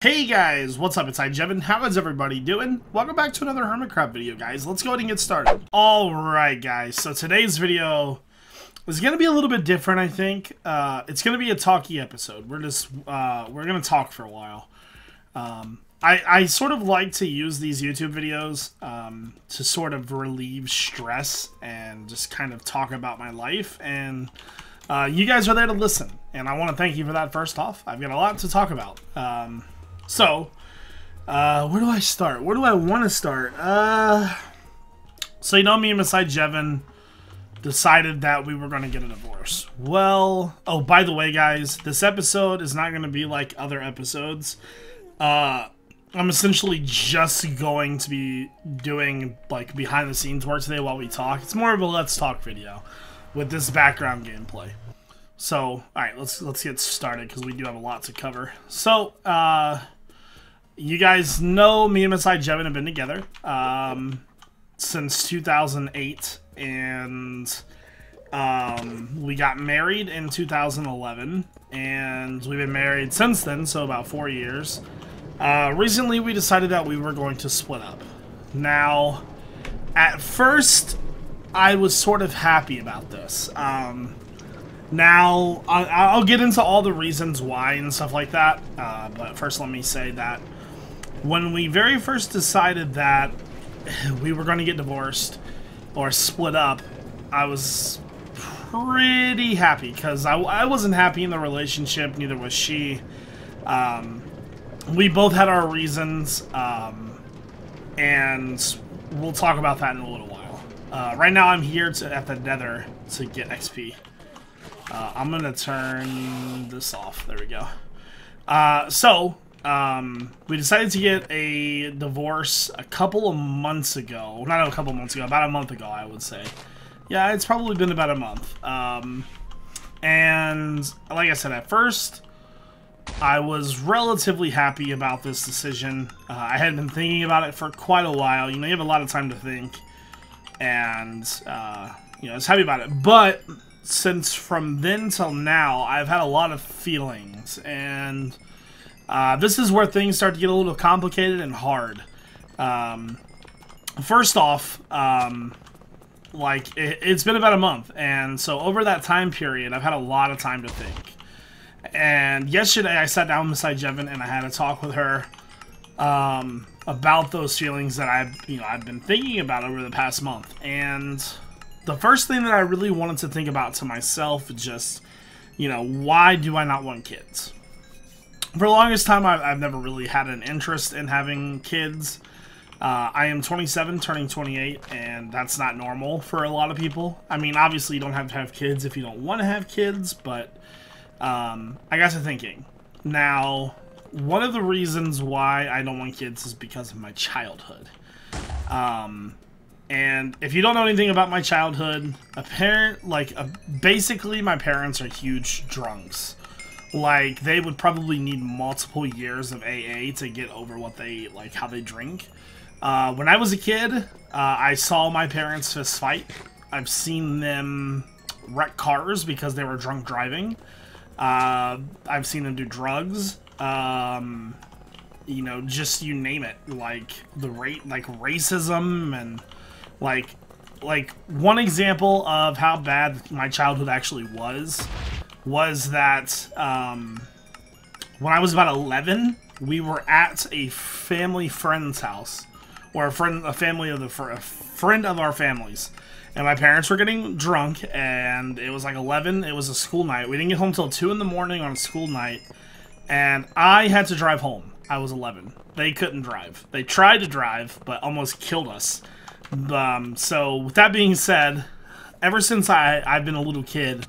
Hey guys, what's up? It's iJevin. How is everybody doing? Welcome back to another Hermitcraft video, guys. Let's go ahead and get started. Alright, guys. So today's video is going to be a little bit different, I think. It's going to be a talky episode. We're going to talk for a while. I sort of like to use these YouTube videos to sort of relieve stress and just kind of talk about my life. And you guys are there to listen. And I want to thank you for that first off. I've got a lot to talk about. So, where do I start? Where do I want to start? So you know me and Miss iJevin decided that we were going to get a divorce. Well, oh, by the way, guys, this episode is not going to be like other episodes. I'm essentially just going to be doing like behind the scenes work today while we talk. It's more of a let's talk video with this background gameplay. So, alright, let's get started because we do have a lot to cover. So, you guys know me and Miss iJevin have been together since 2008, and we got married in 2011, and we've been married since then, so about 4 years. Recently we decided that we were going to split up. Now, at first, I was sort of happy about this. Now, I'll get into all the reasons why and stuff like that, but first let me say that when we very first decided that we were going to get divorced or split up, I was pretty happy because I wasn't happy in the relationship, neither was she. We both had our reasons, and we'll talk about that in a little while. Right now I'm here at the Nether to get XP. I'm gonna turn this off. There we go. We decided to get a divorce a couple of months ago. Not a couple of months ago, about a month ago, I would say. Yeah, it's probably been about a month. And like I said, at first, I was relatively happy about this decision. I had been thinking about it for quite a while. You know, you have a lot of time to think. And, you know, I was happy about it. But since from then till now, I've had a lot of feelings, and this is where things start to get a little complicated and hard. First off, like, it's been about a month, and so over that time period, I've had a lot of time to think. And yesterday, I sat down with Miss iJevin, and I had a talk with her about those feelings that I've been thinking about over the past month. And the first thing that I really wanted to think about to myself is just, you know, why do I not want kids? For the longest time, I've never really had an interest in having kids. I am 27, turning 28, and that's not normal for a lot of people. I mean, obviously, you don't have to have kids if you don't want to have kids, but I got to thinking. Now, one of the reasons why I don't want kids is because of my childhood. And if you don't know anything about my childhood, basically my parents are huge drunks. Like, they would probably need multiple years of AA to get over how they drink. When I was a kid, I saw my parents fist fight. I've seen them wreck cars because they were drunk driving. I've seen them do drugs. You know, just you name it. Like racism and like one example of how bad my childhood actually was that when I was about 11, we were at a family friend's house, or a friend of our families, and my parents were getting drunk, and it was like 11. It was a school night. We didn't get home till 2 in the morning on a school night, and I had to drive home. I was 11. They couldn't drive. They tried to drive, but almost killed us. So with that being said, ever since I've been a little kid,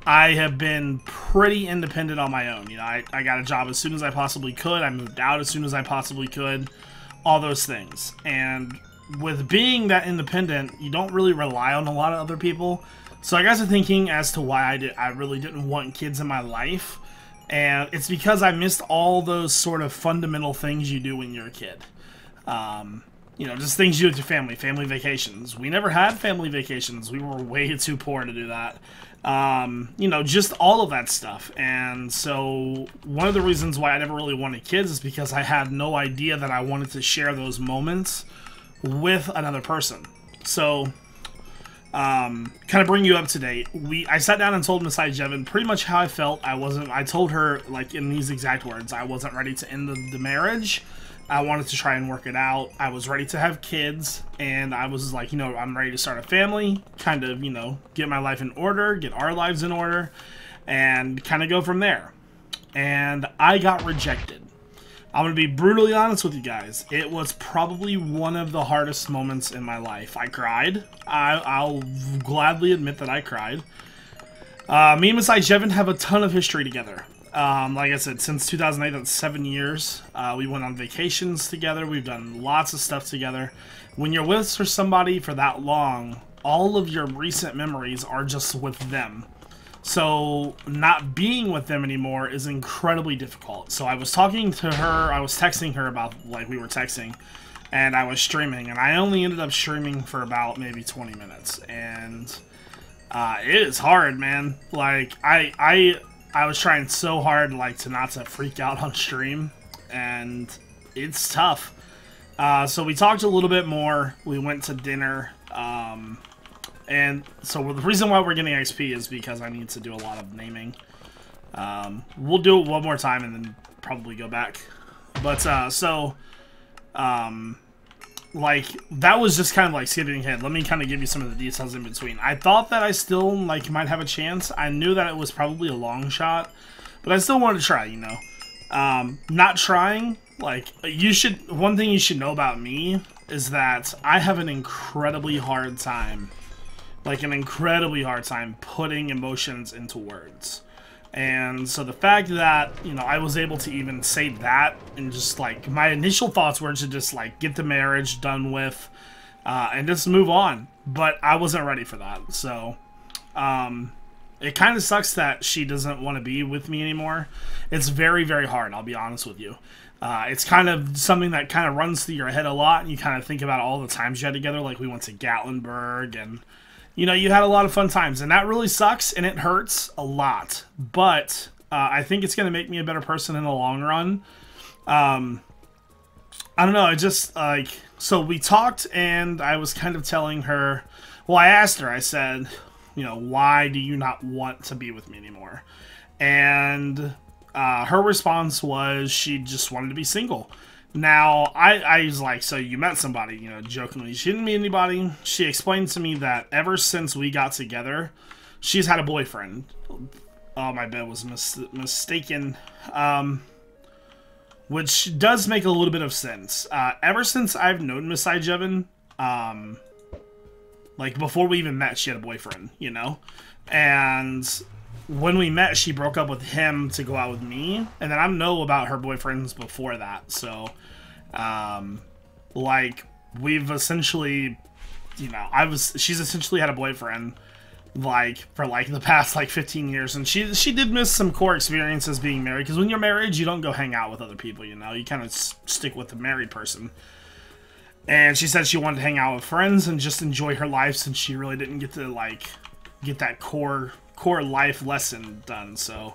I have been pretty independent on my own. You know, I got a job as soon as I possibly could. I moved out as soon as I possibly could. All those things. And with being that independent, you don't really rely on a lot of other people. So I got to thinking as to why I really didn't want kids in my life. And it's because I missed all those sort of fundamental things you do when you're a kid. you know, just things you do with your family, family vacations. We never had family vacations. We were way too poor to do that. You know, just all of that stuff. And so one of the reasons why I never really wanted kids is because I had no idea that I wanted to share those moments with another person. So, kind of bring you up to date. I sat down and told Miss iJevin pretty much how I felt. I told her, like, in these exact words, I wasn't ready to end the marriage. I wanted to try and work it out. I was ready to have kids, and I was like, you know, I'm ready to start a family, kind of, you know, get my life in order, get our lives in order, and kind of go from there. And I got rejected. I'm going to be brutally honest with you guys. It was probably one of the hardest moments in my life. I cried. I'll gladly admit that I cried. Me and Miss iJevin have a ton of history together. Like I said, since 2008, that's 7 years. We went on vacations together. We've done lots of stuff together. When you're with somebody for that long, all of your recent memories are just with them. So not being with them anymore is incredibly difficult. So I was talking to her, I was texting her about, like, we were texting, and I was streaming, and I only ended up streaming for about maybe 20 minutes. And it is hard, man. Like, I was trying so hard, like, to not to freak out on stream, and it's tough. So we talked a little bit more. We went to dinner, and so the reason why we're getting XP is because I need to do a lot of naming. We'll do it one more time and then probably go back. But, like, that was just kind of like skipping ahead. Let me kind of give you some of the details in between. I thought that I still, like, might have a chance. I knew that it was probably a long shot, but I still wanted to try, you know. Not trying, like, one thing you should know about me is that I have an incredibly hard time, putting emotions into words. And so the fact that, you know, I was able to even say that, and just, like, my initial thoughts were to just, like, get the marriage done with, and just move on. But I wasn't ready for that. So, it kind of sucks that she doesn't want to be with me anymore. It's very, very hard, I'll be honest with you. It's kind of something that kind of runs through your head a lot, and you kind of think about all the times you had together. Like, we went to Gatlinburg, and, you know, you had a lot of fun times, and that really sucks, and it hurts a lot. But I think it's going to make me a better person in the long run. I don't know, I just, like, so we talked, and I was kind of telling her, well, I asked her, I said, you know, why do you not want to be with me anymore? And her response was she just wanted to be single. Now, I was like, so you met somebody, you know, jokingly. She didn't meet anybody. She explained to me that ever since we got together, she's had a boyfriend. Oh, my bad, was mistaken. Which does make a little bit of sense. Ever since I've known Miss iJevin, like, before we even met, she had a boyfriend, you know? And when we met, she broke up with him to go out with me, and then I know about her boyfriends before that. So, like, we've essentially, you know, she's essentially had a boyfriend, like, for, like, the past, like, 15 years, and she did miss some core experiences being married, because when you're married, you don't go hang out with other people, you know? You kind of stick with the married person. And she said she wanted to hang out with friends and just enjoy her life, since she really didn't get to, like, get that core life lesson done. So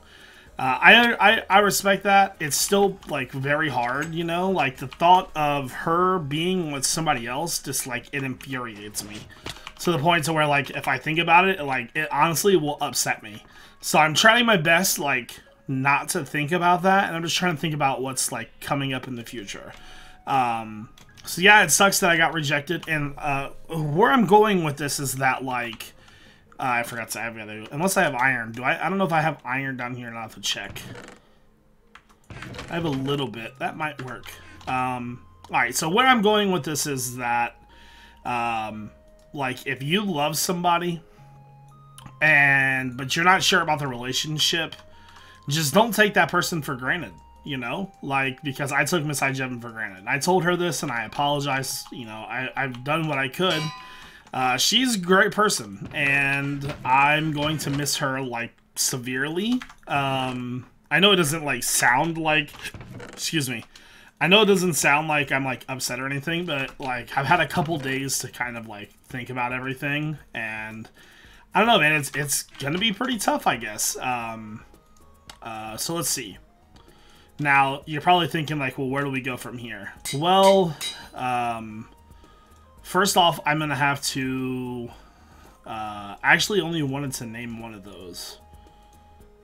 I respect that. It's still, like, very hard, you know, like, the thought of her being with somebody else just, like, it infuriates me to the point to where, like, if I think about it, like, it honestly will upset me. So I'm trying my best, like, not to think about that, and I'm just trying to think about what's, like, coming up in the future. So yeah, it sucks that I got rejected, and where I'm going with this is that, like, I forgot to have other, unless I have iron. I don't know if I have iron down here, and I'll have to check. I have a little bit. That might work. Alright, so where I'm going with this is that, like, if you love somebody, but you're not sure about the relationship, just don't take that person for granted, you know? Like, because I took Miss iJevin for granted. I told her this, and I apologize. You know, I've done what I could. She's a great person, and I'm going to miss her, like, severely. I know it doesn't, like, sound like, excuse me, I know it doesn't sound like I'm like upset or anything, but like I've had a couple days to kind of like think about everything, and I don't know, man. It's gonna be pretty tough, I guess. So let's see. Now you're probably thinking like, well, where do we go from here? Well, first off, I'm gonna have to. I actually only wanted to name one of those.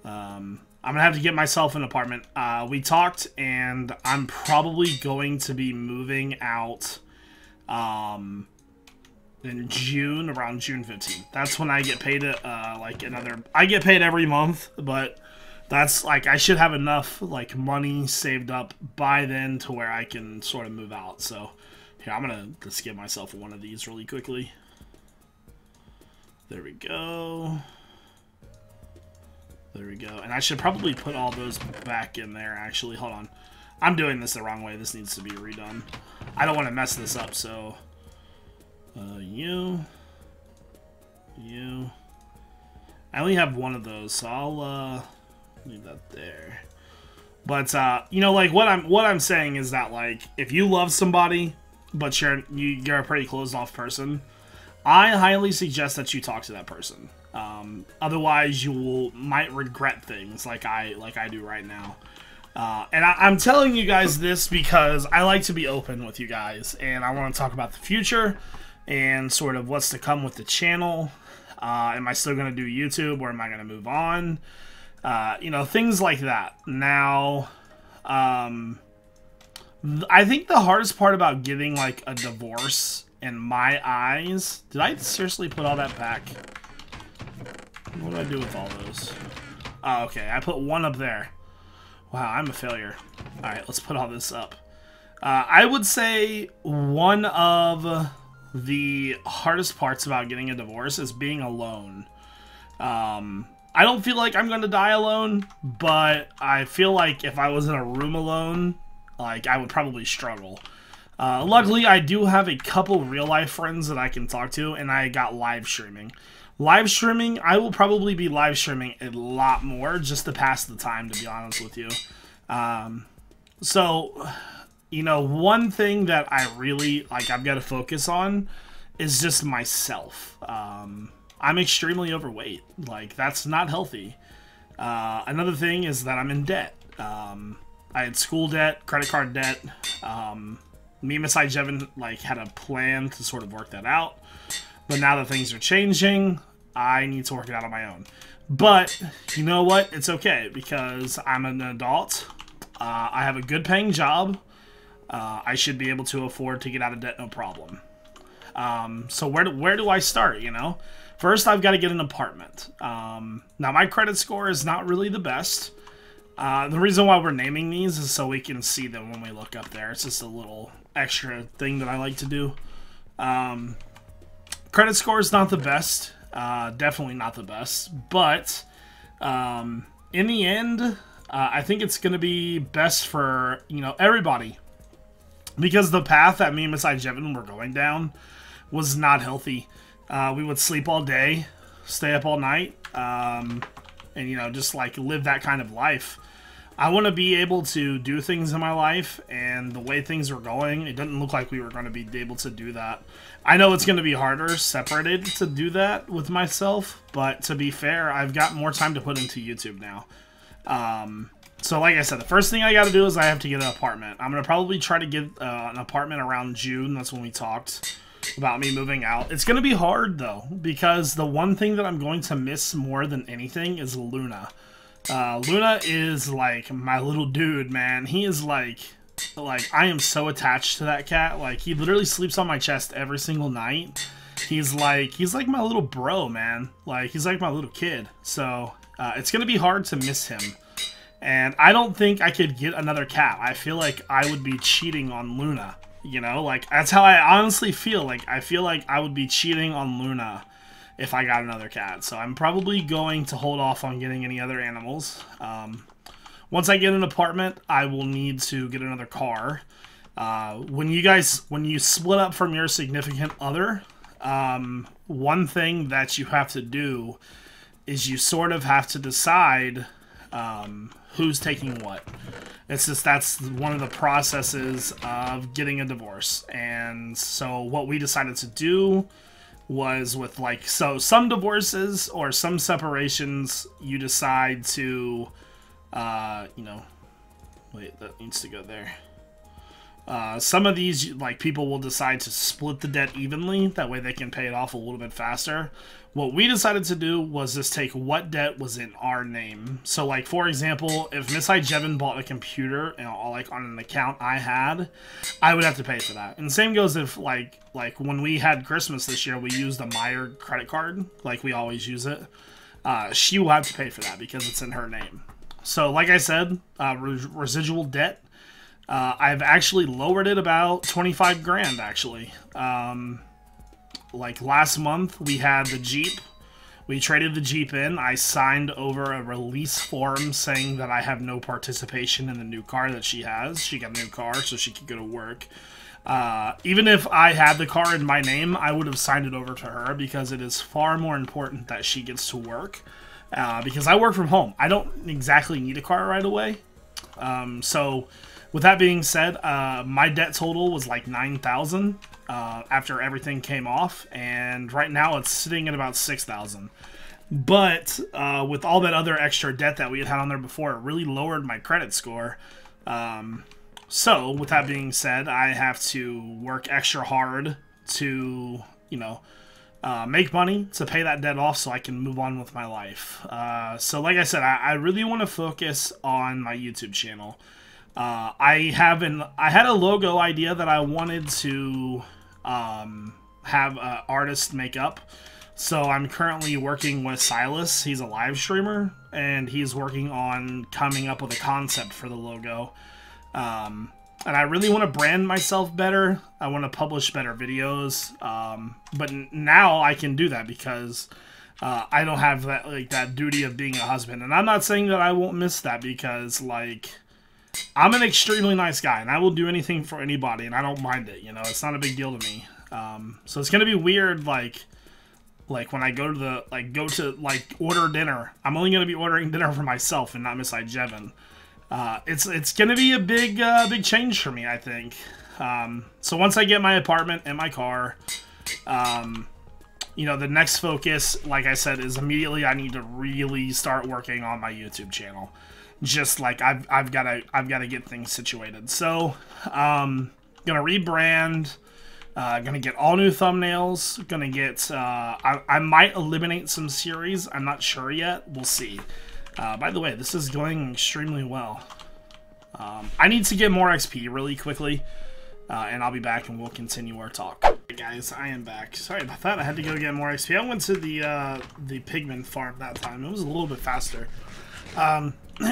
I'm gonna have to get myself an apartment. We talked, and I'm probably going to be moving out in June, around June 15th. That's when I get paid like another. I get paid every month, but that's like I should have enough like money saved up by then to where I can sort of move out. So here, I'm gonna just give myself one of these really quickly. There we go. There we go. And I should probably put all those back in there, actually. Hold on. I'm doing this the wrong way. This needs to be redone. I don't want to mess this up, so... you. I only have one of those, so I'll, leave that there. But, you know, like, what I'm saying is that, like, if you love somebody, but you're a pretty closed-off person, I highly suggest that you talk to that person. Otherwise, you might regret things like I do right now. And I'm telling you guys this because I like to be open with you guys, and I want to talk about the future and sort of what's to come with the channel. Am I still going to do YouTube, or am I going to move on? You know, things like that. Now, I think the hardest part about getting like a divorce, in my eyes... Did I seriously put all that back? What do I do with all those? Oh, okay. I put one up there. Wow, I'm a failure. Alright, let's put all this up. I would say one of the hardest parts about getting a divorce is being alone. I don't feel like I'm going to die alone, but I feel like if I was in a room alone, like, I would probably struggle. Luckily, I do have a couple real-life friends that I can talk to, and I got live streaming. Live streaming, I will probably be live streaming a lot more just to pass the time, to be honest with you. So, you know, one thing that I really, like, I've got to focus on is just myself. I'm extremely overweight. Like, that's not healthy. Another thing is that I'm in debt. I had school debt, credit card debt. Me and iJevin like had a plan to sort of work that out, but now that things are changing, I need to work it out on my own. But you know what? It's okay because I'm an adult. I have a good paying job. I should be able to afford to get out of debt, no problem. So where do I start? You know, first I've got to get an apartment. Now my credit score is not really the best. The reason why we're naming these is so we can see them when we look up there. It's just a little extra thing that I like to do. Credit score is not the best. Definitely not the best. But in the end, I think it's going to be best for, you know, everybody. Because the path that me and iJevin were going down was not healthy. We would sleep all day, stay up all night, and, you know, just like live that kind of life. I want to be able to do things in my life, and the way things were going, it didn't look like we were going to be able to do that. I know it's going to be harder separated to do that with myself, but to be fair, I've got more time to put into YouTube now. So like I said, the first thing I got to do is I have to get an apartment. I'm going to probably try to get an apartment around June. That's when we talked about me moving out. It's going to be hard, though, because the one thing that I'm going to miss more than anything is Luna. Luna is like my little dude, man. He is like I am so attached to that cat. Like, he literally sleeps on my chest every single night. He's like my little bro, man. Like, he's like my little kid. So it's gonna be hard to miss him. And I don't think I could get another cat. I feel like I would be cheating on Luna. You know, like, that's how I honestly feel. Like, I feel like I would be cheating on Luna if I got another cat. So I'm probably going to hold off on getting any other animals. Once I get an apartment, I will need to get another car. When you split up from your significant other, one thing that you have to do is you sort of have to decide who's taking what. It's just that's one of the processes of getting a divorce. And so what we decided to do was with like, so some divorces or some separations, you decide to, you know, wait, that needs to go there. Some of these, like, people will decide to split the debt evenly. That way they can pay it off a little bit faster. What we decided to do was just take what debt was in our name. So, like, for example, if Miss iJevin bought a computer, you know, like on an account I had, I would have to pay for that. And the same goes if, like when we had Christmas this year, we used a Meyer credit card, like we always use it. She will have to pay for that because it's in her name. So, like I said, residual debt, I've actually lowered it about 25 grand, actually. Like last month, we had the Jeep. We traded the Jeep in. I signed over a release form saying that I have no participation in the new car that she has. She got a new car so she could go to work. Even if I had the car in my name, I would have signed it over to her because it is far more important that she gets to work. Because I work from home. I don't exactly need a car right away. So with that being said, my debt total was like $9,000 after everything came off, and right now it's sitting at about $6,000. But with all that other extra debt that we had on there before, it really lowered my credit score. So with that being said, I have to work extra hard to, you know, make money to pay that debt off so I can move on with my life. So like I said, I really want to focus on my YouTube channel. I had a logo idea that I wanted to have an artist make up. So I'm currently working with Silas. He's a live streamer, and he's working on coming up with a concept for the logo. And I really want to brand myself better. I want to publish better videos. But now I can do that because I don't have that, like, that duty of being a husband. And I'm not saying that I won't miss that because, like, I'm an extremely nice guy, and I will do anything for anybody, and I don't mind it, you know, it's not a big deal to me. So it's gonna be weird, like when I go to order dinner, I'm only gonna be ordering dinner for myself and not Miss iJevin. It's gonna be a big change for me, I think. So once I get my apartment and my car, you know, the next focus, like I said, is immediately I need to really start working on my YouTube channel. Just like I've got to get things situated. So, gonna rebrand. Gonna get all new thumbnails. Gonna get. I might eliminate some series. I'm not sure yet. We'll see. By the way, this is going extremely well. I need to get more XP really quickly, and I'll be back and we'll continue our talk. Hey guys, I am back. Sorry about that. I had to go get more XP. I went to the pigment farm that time. It was a little bit faster.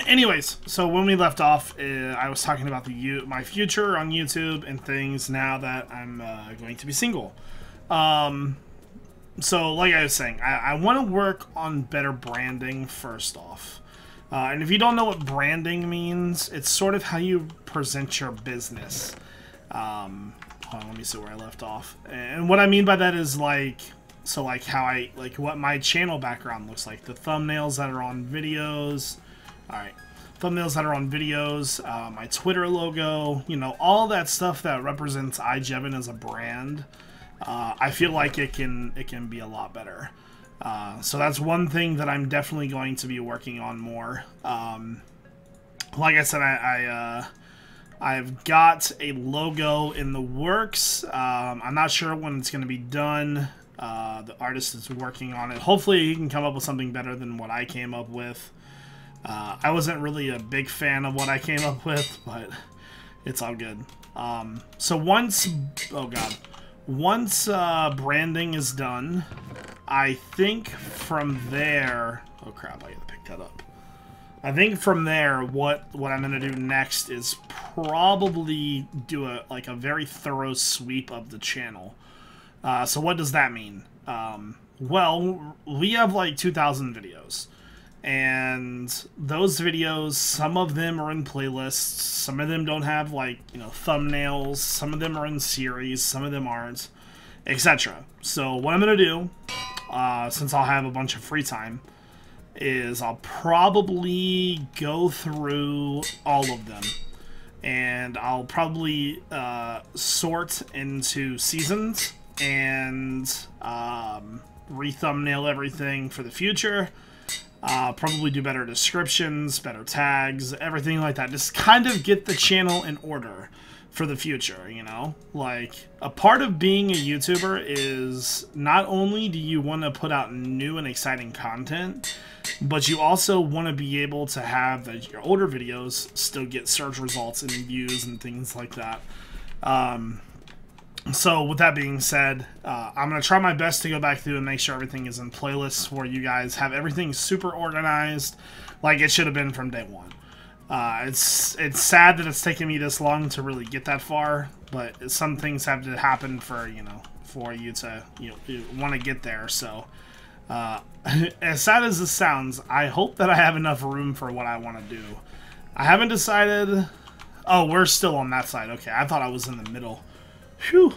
Anyways, so when we left off, I was talking about my future on YouTube and things now that I'm going to be single. So like I was saying, I want to work on better branding first off. And if you don't know what branding means, it's sort of how you present your business. Hold on, let me see where I left off. And what I mean by that is like, so like how what my channel background looks like, the thumbnails that are on videos. Alright, thumbnails that are on videos, my Twitter logo, you know, all that stuff that represents iJevin as a brand. I feel like it can be a lot better. So that's one thing that I'm definitely going to be working on more. Like I said, I've got a logo in the works. I'm not sure when it's going to be done. The artist is working on it. Hopefully he can come up with something better than what I came up with. I wasn't really a big fan of what I came up with, but it's all good. So once branding is done, I think from there, oh crap, I gotta pick that up. I think from there, what I'm gonna do next is probably do a very thorough sweep of the channel. So what does that mean? Well, we have like 2,000 videos. And those videos, some of them are in playlists, some of them don't have, like, you know, thumbnails, some of them are in series, some of them aren't, etc. So what I'm going to do, since I'll have a bunch of free time, is I'll probably go through all of them. And I'll probably sort into seasons and re-thumbnail everything for the future. Probably do better descriptions, better tags, everything like that. Just kind of get the channel in order for the future, you know? Like, a part of being a YouTuber is not only do you want to put out new and exciting content, but you also want to be able to have your older videos still get search results and views and things like that. So with that being said, I'm going to try my best to go back through and make sure everything is in playlists where you guys have everything super organized like it should have been from day one. It's sad that it's taken me this long to really get that far, but some things have to happen for, you know, for you to, you want to get there. So as sad as this sounds, I hope that I have enough room for what I want to do. I haven't decided. Oh, we're still on that side. Okay, I thought I was in the middle. Phew.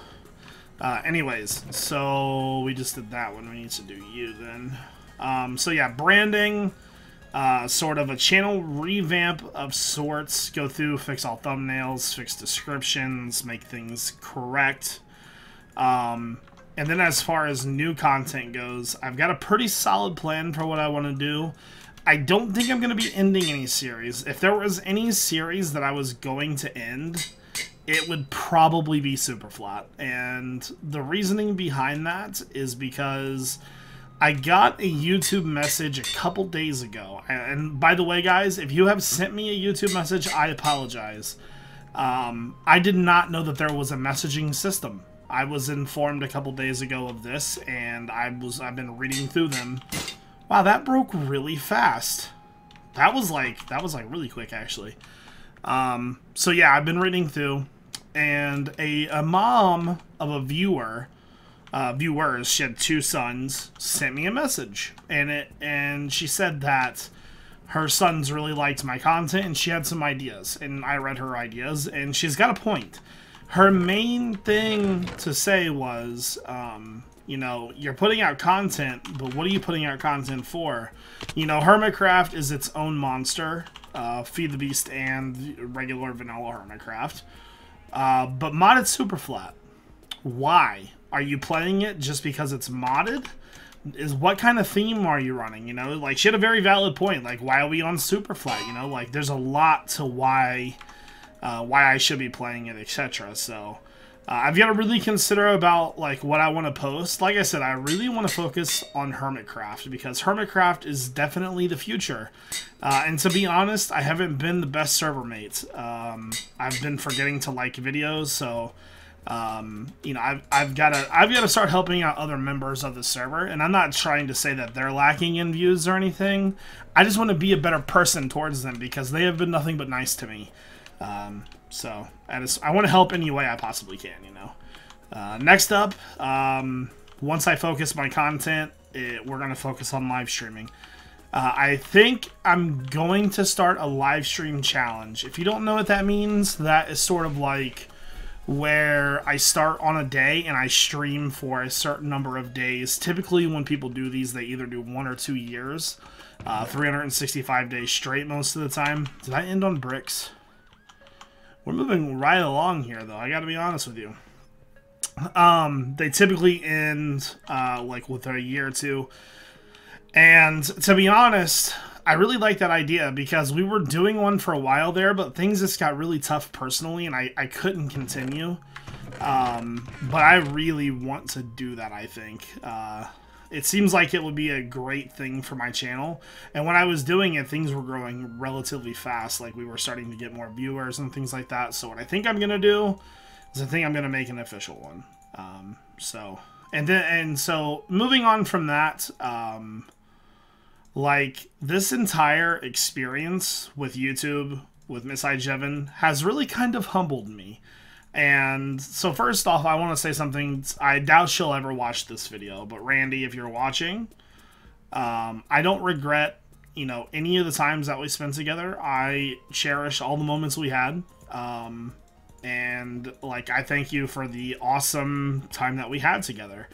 Anyways, so we just did that one. We need to do you then. So yeah, branding, sort of a channel revamp of sorts. Go through, fix all thumbnails, fix descriptions, make things correct. And then as far as new content goes, I've got a pretty solid plan for what I want to do. I don't think I'm going to be ending any series. If there was any series that I was going to end, it would probably be Super Flat. And the reasoning behind that is because I got a YouTube message a couple days ago. And by the way, guys, if you have sent me a YouTube message, I apologize. I did not know that there was a messaging system. I was informed a couple days ago of this, and I've been reading through them. Wow, that broke really fast. That was like really quick, actually. So yeah, I've been reading through, and a mom of a viewers, she had 2 sons, sent me a message, and she said that her sons really liked my content, and she had some ideas, and I read her ideas, and she's got a point. Her main thing to say was, you know, you're putting out content, but what are you putting out content for? You know, Hermitcraft is its own monster, Feed the Beast and regular vanilla Hermitcraft, but modded Super Flat. Why? Are you playing it just because it's modded? What kind of theme are you running? You know, like, she had a very valid point. Like, why are we on Super Flat? You know, like, there's a lot to why I should be playing it, etc. So I've got to really consider about like what I want to post. Like I said, I really want to focus on Hermitcraft because Hermitcraft is definitely the future. And to be honest, I haven't been the best server mate. I've been forgetting to like videos, so you know, I've got to start helping out other members of the server. And I'm not trying to say that they're lacking in views or anything. I just want to be a better person towards them because they have been nothing but nice to me. So I want to help any way I possibly can, you know. Next up, once I focus my content, we're going to focus on live streaming. I think I'm going to start a live stream challenge. If you don't know what that means, that is sort of like where I start on a day and I stream for a certain number of days. Typically when people do these, they either do 1 or 2 years, 365 days straight most of the time. Did I end on bricks? We're moving right along here, though. I gotta be honest with you. They typically end, like, with a year or 2. And, to be honest, I really like that idea, because we were doing one for a while there, but things just got really tough personally, and I couldn't continue. But I really want to do that, I think. It seems like it would be a great thing for my channel. And when I was doing it, things were growing relatively fast. Like, we were starting to get more viewers and things like that. So what I think I'm going to do is I think I'm going to make an official one. So moving on from that, like, this entire experience with YouTube, with Miss iJevin, has really kind of humbled me. And so first off, I want to say something. I doubt she'll ever watch this video, but Randy, if you're watching, I don't regret, you know, any of the times that we spent together. I cherish all the moments we had. And, like, I thank you for the awesome time that we had together.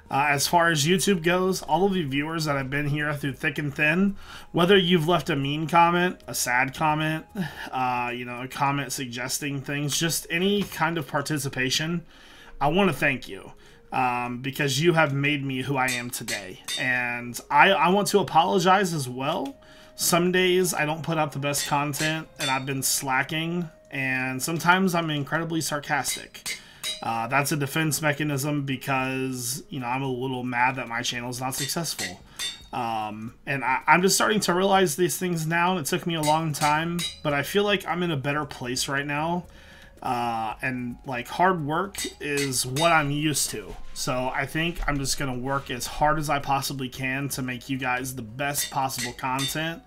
As far as YouTube goes, all of the viewers that have been here through thick and thin, whether you've left a mean comment, a sad comment, a comment suggesting things, just any kind of participation, I want to thank you. Because you have made me who I am today. And I want to apologize as well. Some days I don't put out the best content and I've been slacking, and sometimes I'm incredibly sarcastic. That's a defense mechanism because, I'm a little mad that my channel is not successful. And I'm just starting to realize these things now, and it took me a long time, but I feel like I'm in a better place right now. And like hard work is what I'm used to. So I think I'm just going to work as hard as I possibly can to make you guys the best possible content.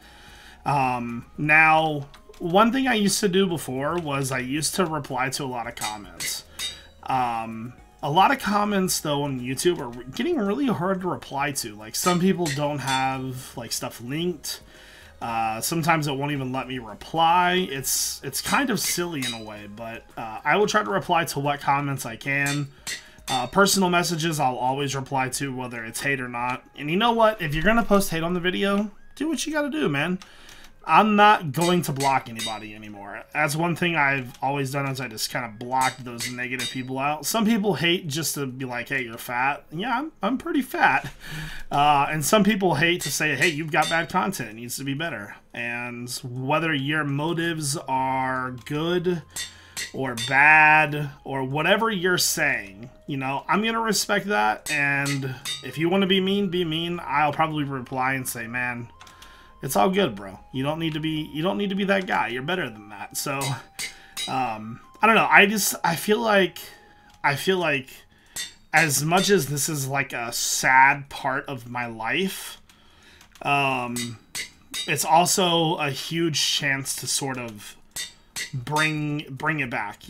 Now, one thing I used to do before was I used to reply to a lot of comments. A lot of comments though on YouTube are getting really hard to reply to. Like some people don't have like stuff linked. Sometimes it won't even let me reply. It's kind of silly in a way, but I will try to reply to what comments I can. Personal messages I'll always reply to, whether it's hate or not. And you know what? If you're gonna post hate on the video, do what you gotta do, man. I'm not going to block anybody anymore. That's one thing I've always done, is I just kind of blocked those negative people out. Some people hate just to be like, hey, you're fat. Yeah, I'm pretty fat. And some people hate to say, hey, you've got bad content. It needs to be better. And whether your motives are good or bad or whatever you're saying, I'm going to respect that. And if you want to be mean, I'll probably reply and say, man, it's all good, bro. You don't need to be that guy. You're better than that. So, I don't know. I feel like as much as this is like a sad part of my life, it's also a huge chance to sort of bring it back,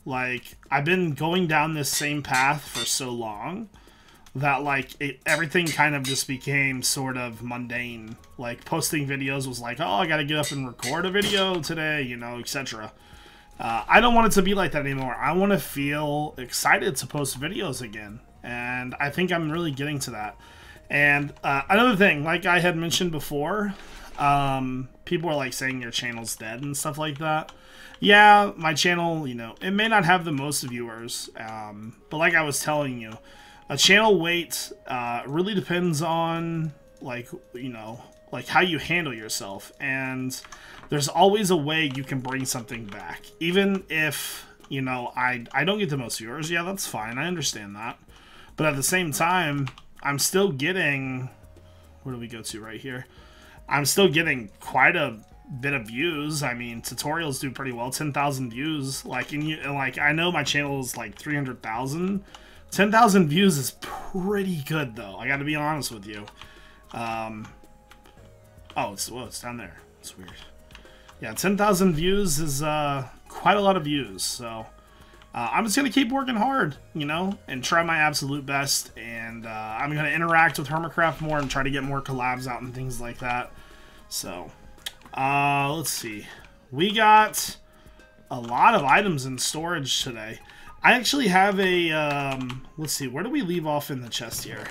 Like, I've been going down this same path for so long that everything kind of just became sort of mundane. Like posting videos was like, oh, I gotta get up and record a video today, etc. I don't want it to be like that anymore. I want to feel excited to post videos again, and I think I'm really getting to that. And another thing, like I had mentioned before, people are like saying your channel's dead and stuff like that. Yeah, my channel, it may not have the most viewers, but like I was telling you, a channel weight really depends on like how you handle yourself, and there's always a way you can bring something back. Even if, I don't get the most viewers, yeah, that's fine. I understand that. But at the same time, I'm still getting, where do we go to right here? I'm still getting quite a bit of views. I mean, tutorials do pretty well, 10,000 views. Like, I know my channel is like 300,000. 10,000 views is pretty good, though. I gotta be honest with you. Oh, it's down there. It's weird. Yeah, 10,000 views is quite a lot of views. So I'm just gonna keep working hard, and try my absolute best. And I'm gonna interact with Hermitcraft more and try to get more collabs out and things like that. So let's see. We got a lot of items in storage today. I actually have a, let's see, where do we leave off in the chest here?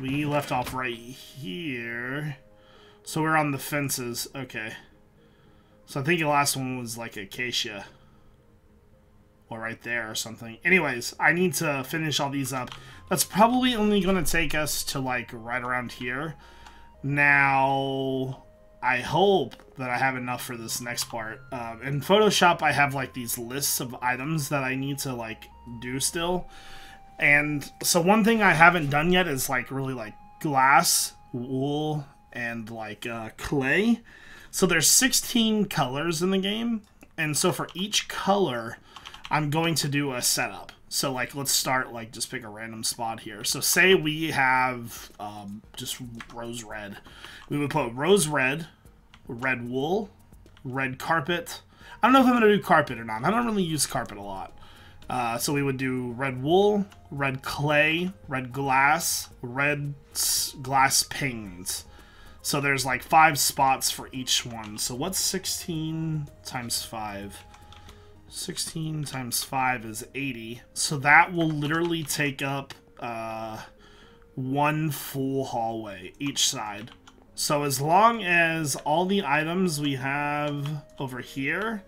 We left off right here. So we're on the fences. Okay. So I think the last one was like acacia. Or right there or something. Anyways, I need to finish all these up. That's probably only going to take us to like right around here. Now, I hope that I have enough for this next part. In Photoshop, I have like these lists of items that I need to like do still. And so one thing I haven't done yet is like really like glass, wool, and like clay. So there's 16 colors in the game. And so for each color, I'm going to do a setup. So like, let's start like, just pick a random spot here. So say we have just rose red. We would put rose red, red wool, red carpet. I don't know if I'm going to do carpet or not. I don't really use carpet a lot. So we would do red wool, red clay, red glass, red glass panes. So there's like 5 spots for each one. So what's 16 times 5? 16 times 5 is 80. So that will literally take up one full hallway each side. So as long as all the items we have over here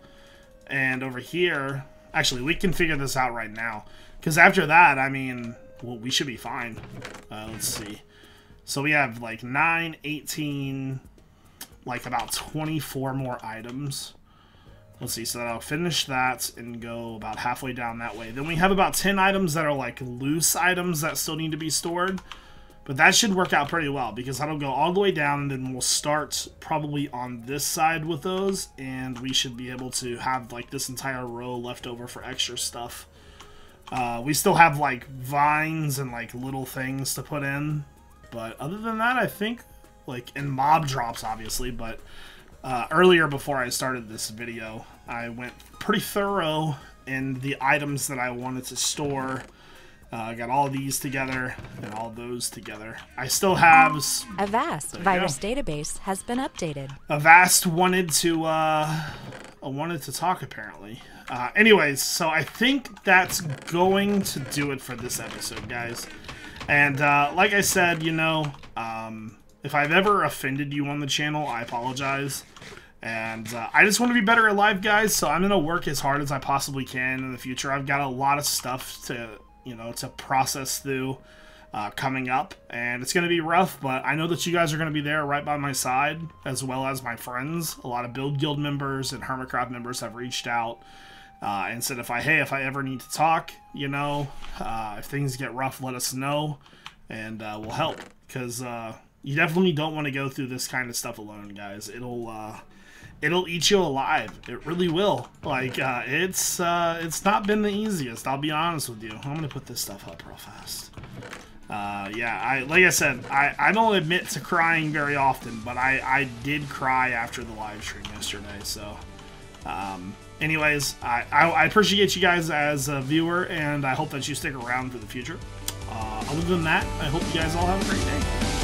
and over here, actually we can figure this out right now, because after that, I mean, well, we should be fine. Let's see. So we have like 9, 18, like about 24 more items. Let's see, so that'll finish that and go about halfway down that way. Then we have about 10 items that are like loose items that still need to be stored. But that should work out pretty well, because that'll go all the way down, and then we'll start probably on this side with those, and we should be able to have like this entire row left over for extra stuff. We still have like vines and like little things to put in, but other than that, I think, like, in mob drops obviously, but earlier before I started this video, I went pretty thorough in the items that I wanted to store. I got all these together and all those together. I still have... Avast virus database has been updated. Avast wanted to talk, apparently. Anyways, so I think that's going to do it for this episode, guys. And like I said, you know, if I've ever offended you on the channel, I apologize. And I just want to be better at live, guys, so I'm going to work as hard as I possibly can in the future. I've got a lot of stuff to, you know, to process through coming up, and it's going to be rough, but I know that you guys are going to be there right by my side, as well as my friends. A lot of Build Guild members and Hermitcraft members have reached out and said, if I ever need to talk, you know, if things get rough, let us know, and we'll help, because you definitely don't want to go through this kind of stuff alone, guys. It'll eat you alive. It really will. Like, it's not been the easiest, I'll be honest with you. I'm gonna put this stuff up real fast. Yeah, like I said, I don't admit to crying very often, but I did cry after the live stream yesterday, so... anyways, I appreciate you guys as a viewer, and I hope that you stick around for the future. Other than that, I hope you guys all have a great day.